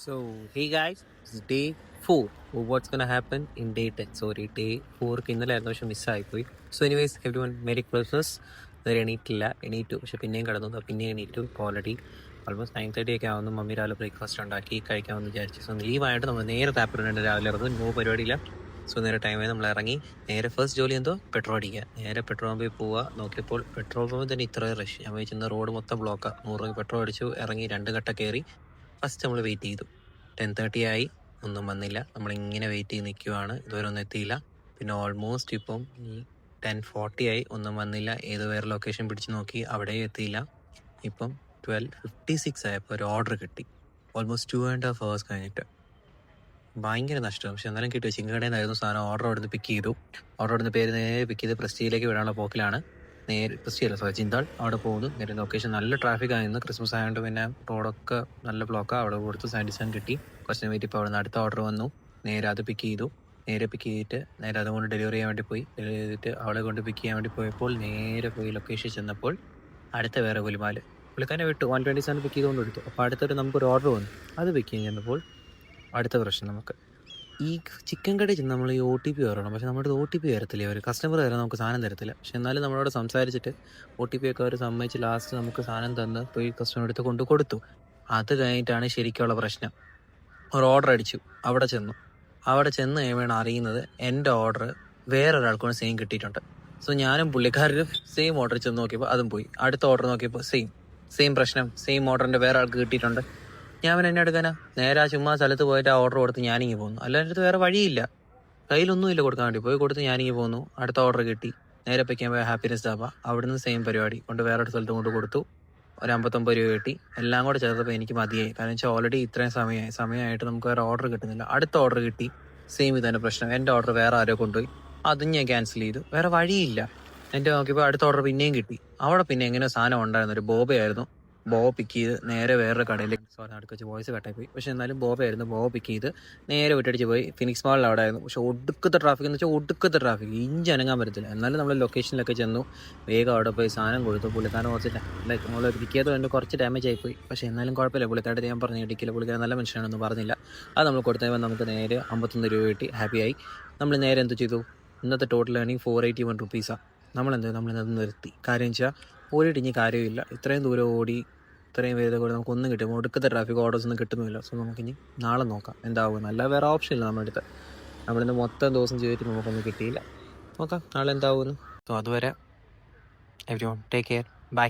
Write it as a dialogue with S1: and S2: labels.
S1: So, hey guys, it's day 4. What's gonna happen in day 10? Sorry, day 4 ഇന്നലായിരുന്നു പക്ഷെ മിസ്സായിപ്പോയി. So anyways everyone merry Christmas. ഇതുവരെ എണീറ്റില്ല, എണീറ്റു പക്ഷെ പിന്നെയും കിടന്നു, പിന്നെയും എണീറ്റു. ഇപ്പോൾ ഓൾറെഡി ഓൾമോസ്റ്റ് 9:30 ഒക്കെ ആവുന്നു. മമ്മി രാവിലെ ബ്രേക്ക്ഫാസ്റ്റ് ഉണ്ടാക്കി കഴിക്കാമെന്ന് വിചാരിച്ചു. സോ ലീവായിട്ട് നമ്മൾ നേരെ താല്പര്യം രാവിലെ ഇറങ്ങും, നോ പരിപാടിയില്ല. സോ നേരെ ടൈമായി നമ്മൾ ഇറങ്ങി. നേരെ ഫസ്റ്റ് ജോലി എന്തോ പെട്രോൾ അടിക്കുക. നേരെ പെട്രോൾ പമ്പിൽ പോവുക. നോക്കിയപ്പോൾ പെട്രോൾ പമ്പിൽ തന്നെ ഇത്രയും റഷ്. ഞാൻ വിചാരിച്ചിരുന്ന റോഡ് മൊത്തം ബ്ലോക്കാണ്. 100 രൂപ പെട്രോൾ അടിച്ചു, ഇറങ്ങി 2 ഘട്ടം കയറി. ഫസ്റ്റ് നമ്മൾ വെയിറ്റ് ചെയ്തു. 10:30 ആയി, ഒന്നും വന്നില്ല. നമ്മളിങ്ങനെ വെയിറ്റ് ചെയ്ത് നിൽക്കുവാണ്, ഇതുവരെ ഒന്നും എത്തിയില്ല. പിന്നെ ഓൾമോസ്റ്റ് ഇപ്പം 10:40 ആയി, ഒന്നും വന്നില്ല. ഏത് വേറെ ലൊക്കേഷൻ പിടിച്ച് നോക്കി, അവിടെയും എത്തിയില്ല. ഇപ്പം 12:56 ആയപ്പോൾ ഒരു ഓർഡർ കിട്ടി, ഓൾമോസ്റ്റ് 2.5 hours കഴിഞ്ഞിട്ട്. ഭയങ്കര നഷ്ടം. പക്ഷെ എന്നാലും കിട്ടും. ചിങ്ങകടയിൽ നിന്നായിരുന്നു സാധനം. ഓർഡർ അവിടുന്ന് പിക്ക് ചെയ്തു. ഓർഡർ അവിടുന്ന് പേര് നേരെ പിക്ക് ചെയ്ത് പ്രസ്റ്റീജിലേക്ക് വിടാനുള്ള പോക്കിലാണ്. നേരെ പ്രസ്റ്റീജല്ല, സോറി, ചിന്താൾ. അവിടെ പോകുന്നു. നേരെ ലൊക്കേഷൻ നല്ല ട്രാഫിക് ആയിരുന്നു. ക്രിസ്മസ് ആയതുകൊണ്ട് പിന്നെ റോഡൊക്കെ നല്ല ബ്ലോക്കാണ്. അവിടെ കൊടുത്ത് സാറ്റിസ്ഫാൻ കിട്ടി. കുറച്ച് വെയിറ്റ്. ഇപ്പോൾ അവിടെ നിന്ന് അടുത്ത ഓർഡർ വന്നു. നേരെ അത് പിക്ക് ചെയ്തു. നേരെ പിക്ക് ചെയ്തിട്ട് നേരെ അതുകൊണ്ട് ഡെലിവറി ചെയ്യാൻ വേണ്ടി പോയി. ഡെലിവറി ചെയ്തിട്ട് അവളെ കൊണ്ട് പിക്ക് ചെയ്യാൻ വേണ്ടി പോയപ്പോൾ നേരെ പോയി ലൊക്കേഷൻ ചെന്നപ്പോൾ അടുത്ത വേറെ ഗുലുമാല്. പുള്ളിക്കാരനെ വിട്ടു. 127 പിക്ക് ചെയ്തുകൊണ്ട് എടുത്തു. അപ്പോൾ അടുത്തൊരു നമുക്കൊരു ഓർഡർ വന്നു. അത് പിക്ക് ചെയ്യാൻ ചെന്നപ്പോൾ അടുത്ത പ്രശ്നം. നമുക്ക് ഈ ചിക്കൻ കടയിൽ ചെന്ന് നമ്മൾ ഈ OTP പറയണം. പക്ഷെ നമ്മുടെ OTP തരത്തില്ല. അവർ കസ്റ്റമർ തരാൻ നമുക്ക് സാധനം തരത്തില്ല. പക്ഷെ എന്നാലും നമ്മളോട് സംസാരിച്ചിട്ട് OTP ഒക്കെ അവർ സമ്മതിച്ച് ലാസ്റ്റ് നമുക്ക് സാധനം തന്ന് പോയി കസ്റ്റമർ അടുത്ത് കൊണ്ട് കൊടുത്തു. അത് കഴിഞ്ഞിട്ടാണ് ശരിക്കുള്ള പ്രശ്നം. ഒരു ഓർഡർ അടിച്ചു. അവിടെ ചെന്ന് കഴിയുമ്പോഴാണ് അറിയുന്നത് എൻ്റെ ഓർഡർ വേറൊരാൾക്കാണ് സെയിം കിട്ടിയിട്ടുണ്ട്. സോ ഞാനും പുള്ളിക്കാരനും സെയിം ഓർഡർ ചെന്ന് നോക്കിയപ്പോൾ അതും പോയി. അടുത്ത ഓർഡർ നോക്കിയപ്പോൾ സെയിം പ്രശ്നം. സെയിം ഓർഡറിൻ്റെ വേറെ ആൾക്ക് കിട്ടിയിട്ടുണ്ട്. ഞാൻ പിന്നെ എന്നെ എടുക്കാനാ? നേരെ ആ ചുമ്മാ സ്ഥലത്ത് പോയിട്ട് ആ ഓർഡർ കൊടുത്ത് ഞാനിങ്ങി പോകുന്നു. അല്ലാതെ എൻ്റെ അടുത്ത് വേറെ വഴിയില്ല, കയ്യിലൊന്നുമില്ല കൊടുക്കാൻ വേണ്ടി. പോയി കൊടുത്ത് ഞാനിങ്ങി പോകുന്നു. അടുത്ത ഓർഡർ കിട്ടി. നേരെ പിക്കാൻ പോയ ഹാപ്പിനെസ് ധാബ. അവിടുന്ന് സെയിം പരിപാടി കൊണ്ട് വേറെ ഒരു സ്ഥലത്ത് കൊണ്ട് കൊടുത്തു. ഒരു 59 രൂപ കിട്ടി. എല്ലാം കൂടെ ചേർത്തപ്പോൾ എനിക്ക് മതിയായി. കാരണം വെച്ചാൽ ഓൾറെഡി ഇത്രയും സമയമായിട്ട് നമുക്ക് വേറെ ഓർഡർ കിട്ടുന്നില്ല. അടുത്ത ഓർഡർ കിട്ടി. സെയിം ഇതന്നെ പ്രശ്നം. എൻ്റെ ഓർഡർ വേറെ ആരോ കൊണ്ടുപോയി. അതും ഞാൻ ക്യാൻസൽ ചെയ്തു. വേറെ വഴിയില്ല. എൻ്റെ നോക്കിയപ്പോൾ അടുത്ത ഓർഡർ പിന്നെയും കിട്ടി. അവിടെ പിന്നെ എങ്ങനെ സാധനം ഉണ്ടായിരുന്നു, ഒരു ബോബയായിരുന്നു. ബോബ പിക്ക് ചെയ്ത് നേരെ വേറൊരു കടയിലേക്ക്, സോറി അടുത്ത് വെച്ച് വോയിസ് കട്ടായി പോയി. പക്ഷെ എന്നാലും ബോബയായിരുന്നു. ബോബ പിക്ക് ചെയ്ത് നേരെ വിട്ടടിച്ച് പോയി. ഫിനിക്സ് മാളിൽ അവിടെ ആയിരുന്നു. പക്ഷെ ഒടുക്കത്തെ ട്രാഫിക് എന്ന് വെച്ചാൽ ഒടുക്കത്തെ ട്രാഫിക്, ഇഞ്ച് അനങ്ങാൻ പറ്റത്തില്ല. എന്നാലും നമ്മൾ ലൊക്കേഷനിലൊക്കെ ചെന്നു. വേഗം അവിടെ പോയി സാധനം കൊടുത്തു. പുള്ളിക്കാരൻ കുറച്ചില്ല, ലൈക്ക് നമ്മൾ പിക്ക് ചെയ്ത് കൊണ്ട് കുറച്ച് ഡാമേജ് ആയിപ്പോയി. പക്ഷെ എന്നാലും കുഴപ്പമില്ല. പുള്ളിക്കാരുടെ ഞാൻ പറഞ്ഞു ഇടിക്കില്ല. പുള്ളിക്കാരൻ നല്ല മനുഷ്യനാണെന്ന് പറഞ്ഞില്ല. അത് നമ്മൾ കൊടുത്തപ്പോൾ നമുക്ക് നേരെ 51 രൂപ കിട്ടി. ഹാപ്പിയായി. നമ്മൾ നേരെ എന്ത് ചെയ്തു? ഇന്നത്തെ ടോട്ടൽ ഏർണിംഗ് 481 റുപ്പീസാണ്. നമ്മളിന്നത് നിർത്തി. കാര്യം വെച്ചാൽ ഓടിയിട്ടിഞ്ഞ് കാര്യമില്ല. ഇത്രയും ദൂരം ഓടി ഇത്രയും വേദ കൂടെ നമുക്കൊന്നും കിട്ടും. ഒടുക്കത്തെ ട്രാഫിക് ഓർഡേഴ്സ് ഒന്നും കിട്ടുന്നില്ല. സോ നമുക്കിനി നാളെ നോക്കാം എന്താവും. നല്ല വേറെ ഓപ്ഷൻ ഇല്ല നമ്മുടെ അടുത്ത്. നമ്മളിന്ന് മൊത്തം ദിവസം ചെയ്തിട്ട് നമുക്കൊന്നും കിട്ടിയില്ല. നോക്കാം നാളെ എന്താവുമെന്ന്. സോ അതുവരെ everyone take care. By.